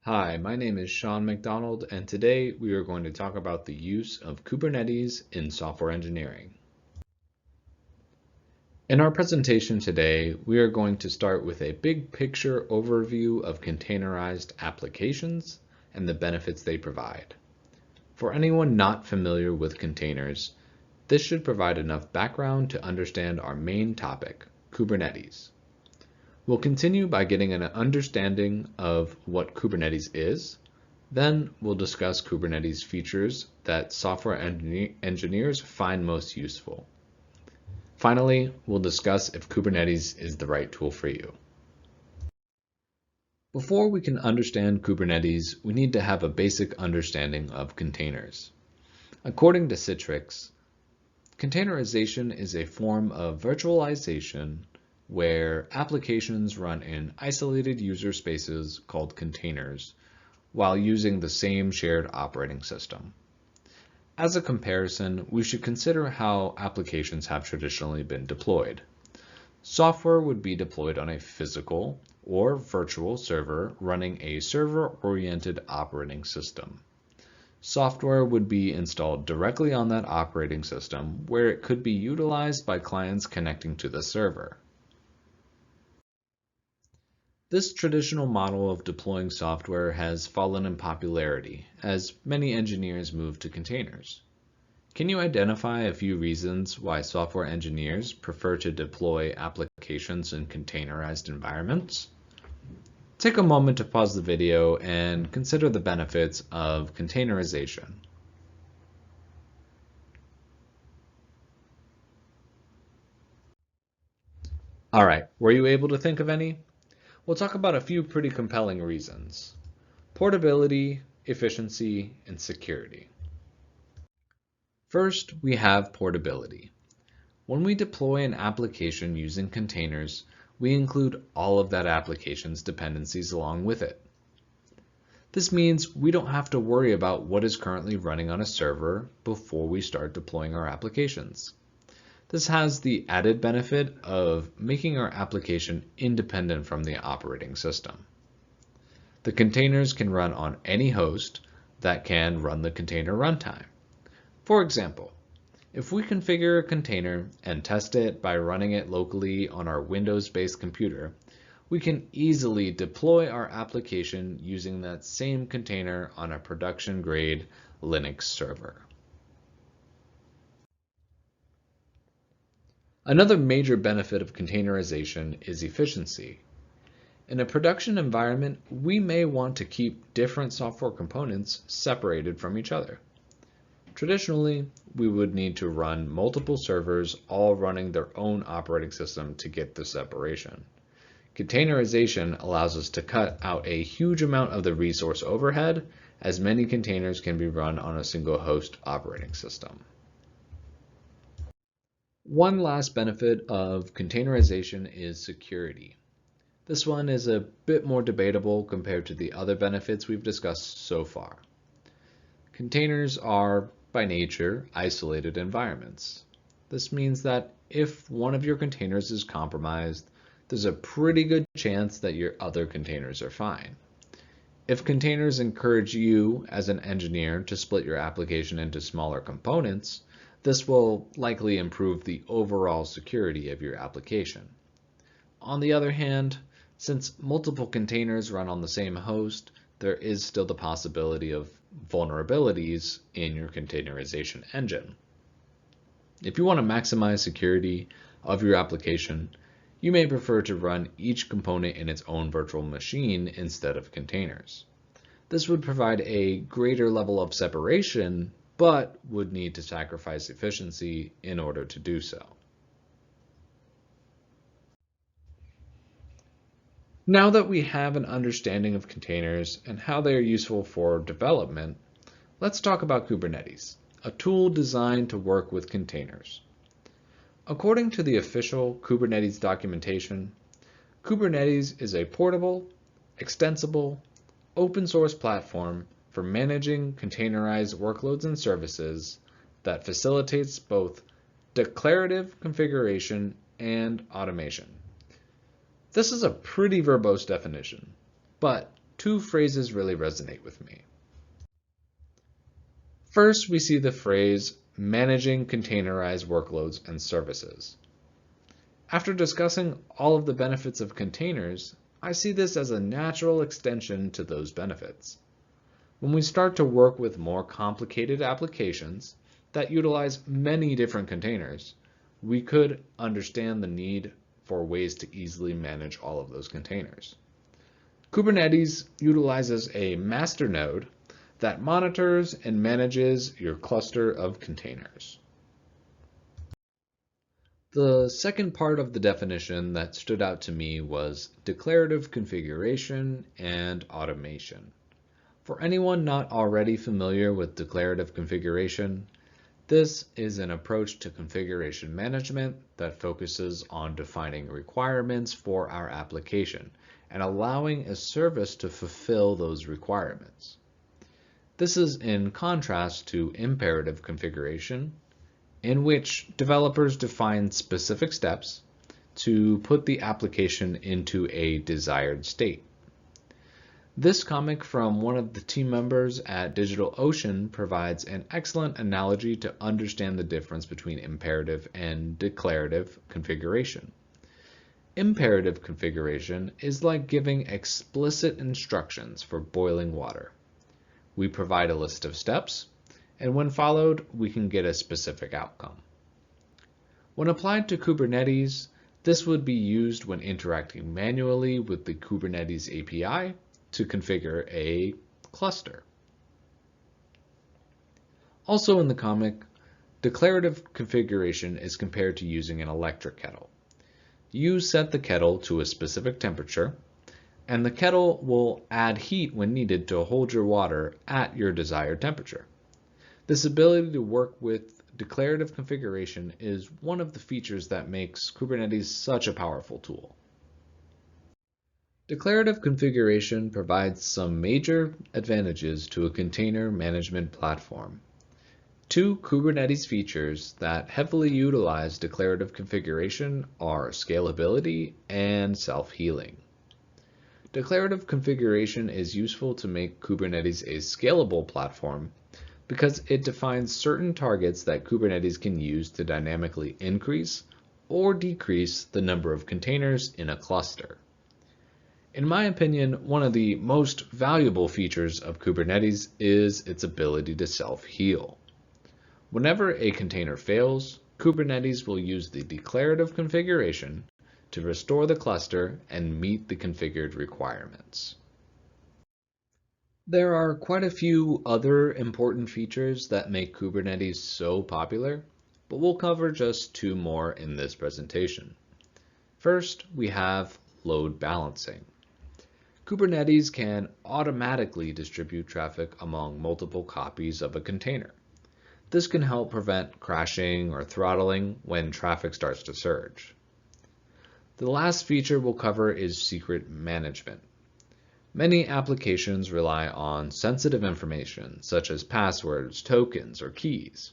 Hi, my name is Sean McDonald, and today we are going to talk about the use of Kubernetes in software engineering. In our presentation today, we are going to start with a big picture overview of containerized applications and the benefits they provide. For anyone not familiar with containers, this should provide enough background to understand our main topic, Kubernetes. We'll continue by getting an understanding of what Kubernetes is. Then we'll discuss Kubernetes features that software engineers find most useful. Finally, we'll discuss if Kubernetes is the right tool for you. Before we can understand Kubernetes, we need to have a basic understanding of containers. According to Citrix, containerization is a form of virtualization where applications run in isolated user spaces called containers while using the same shared operating system. As a comparison, we should consider how applications have traditionally been deployed. Software would be deployed on a physical or virtual server running a server-oriented operating system. Software would be installed directly on that operating system where it could be utilized by clients connecting to the server. This traditional model of deploying software has fallen in popularity as many engineers move to containers. Can you identify a few reasons why software engineers prefer to deploy applications in containerized environments? Take a moment to pause the video and consider the benefits of containerization. All right, were you able to think of any? We'll talk about a few pretty compelling reasons: portability, efficiency, and security. First, we have portability. When we deploy an application using containers, we include all of that application's dependencies along with it. This means we don't have to worry about what is currently running on a server before we start deploying our applications. This has the added benefit of making our application independent from the operating system. The containers can run on any host that can run the container runtime. For example, if we configure a container and test it by running it locally on our Windows-based computer, we can easily deploy our application using that same container on a production-grade Linux server. Another major benefit of containerization is efficiency. In a production environment, we may want to keep different software components separated from each other. Traditionally, we would need to run multiple servers all running their own operating system to get the separation. Containerization allows us to cut out a huge amount of the resource overhead, as many containers can be run on a single host operating system. One last benefit of containerization is security. This one is a bit more debatable compared to the other benefits we've discussed so far. Containers are, by nature, isolated environments. This means that if one of your containers is compromised, there's a pretty good chance that your other containers are fine. If containers encourage you as an engineer to split your application into smaller components, this will likely improve the overall security of your application. On the other hand, since multiple containers run on the same host, there is still the possibility of vulnerabilities in your containerization engine. If you want to maximize security of your application, you may prefer to run each component in its own virtual machine instead of containers. This would provide a greater level of separation, but would need to sacrifice efficiency in order to do so. Now that we have an understanding of containers and how they are useful for development, let's talk about Kubernetes, a tool designed to work with containers. According to the official Kubernetes documentation, Kubernetes is a portable, extensible, open source platform for managing containerized workloads and services that facilitates both declarative configuration and automation. This is a pretty verbose definition, but two phrases really resonate with me. First, we see the phrase managing containerized workloads and services. After discussing all of the benefits of containers, I see this as a natural extension to those benefits. When we start to work with more complicated applications that utilize many different containers, we could understand the need for ways to easily manage all of those containers. Kubernetes utilizes a master node that monitors and manages your cluster of containers. The second part of the definition that stood out to me was declarative configuration and automation. For anyone not already familiar with declarative configuration, this is an approach to configuration management that focuses on defining requirements for our application and allowing a service to fulfill those requirements. This is in contrast to imperative configuration, in which developers define specific steps to put the application into a desired state. This comic from one of the team members at DigitalOcean provides an excellent analogy to understand the difference between imperative and declarative configuration. Imperative configuration is like giving explicit instructions for boiling water. We provide a list of steps, and when followed, we can get a specific outcome. When applied to Kubernetes, this would be used when interacting manually with the Kubernetes API to configure a cluster. Also in the comic, declarative configuration is compared to using an electric kettle. You set the kettle to a specific temperature, and the kettle will add heat when needed to hold your water at your desired temperature. This ability to work with declarative configuration is one of the features that makes Kubernetes such a powerful tool. Declarative configuration provides some major advantages to a container management platform. Two Kubernetes features that heavily utilize declarative configuration are scalability and self-healing. Declarative configuration is useful to make Kubernetes a scalable platform because it defines certain targets that Kubernetes can use to dynamically increase or decrease the number of containers in a cluster. In my opinion, one of the most valuable features of Kubernetes is its ability to self-heal. Whenever a container fails, Kubernetes will use the declarative configuration to restore the cluster and meet the configured requirements. There are quite a few other important features that make Kubernetes so popular, but we'll cover just two more in this presentation. First, we have load balancing. Kubernetes can automatically distribute traffic among multiple copies of a container. This can help prevent crashing or throttling when traffic starts to surge. The last feature we'll cover is secret management. Many applications rely on sensitive information, such as passwords, tokens, or keys.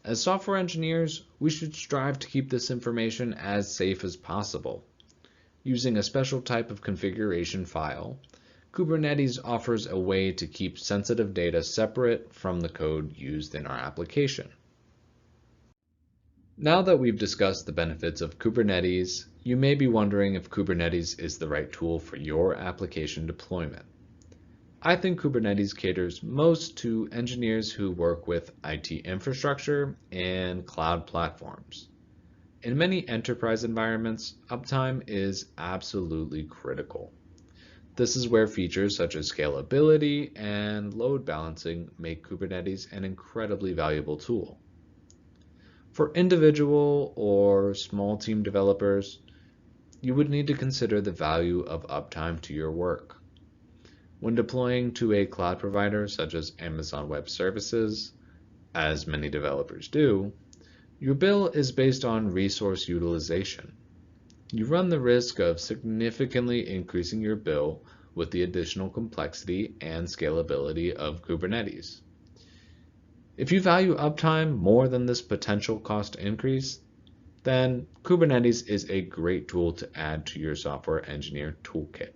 As software engineers, we should strive to keep this information as safe as possible. Using a special type of configuration file, Kubernetes offers a way to keep sensitive data separate from the code used in our application. Now that we've discussed the benefits of Kubernetes, you may be wondering if Kubernetes is the right tool for your application deployment. I think Kubernetes caters most to engineers who work with IT infrastructure and cloud platforms. In many enterprise environments, uptime is absolutely critical. This is where features such as scalability and load balancing make Kubernetes an incredibly valuable tool. For individual or small team developers, you would need to consider the value of uptime to your work. When deploying to a cloud provider such as Amazon Web Services, as many developers do, your bill is based on resource utilization. You run the risk of significantly increasing your bill with the additional complexity and scalability of Kubernetes. If you value uptime more than this potential cost increase, then Kubernetes is a great tool to add to your software engineer toolkit.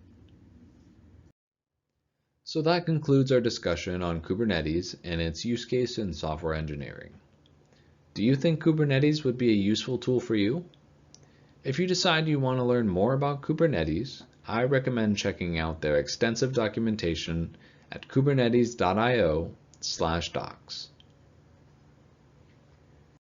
So that concludes our discussion on Kubernetes and its use case in software engineering. Do you think Kubernetes would be a useful tool for you? If you decide you want to learn more about Kubernetes, I recommend checking out their extensive documentation at kubernetes.io/docs.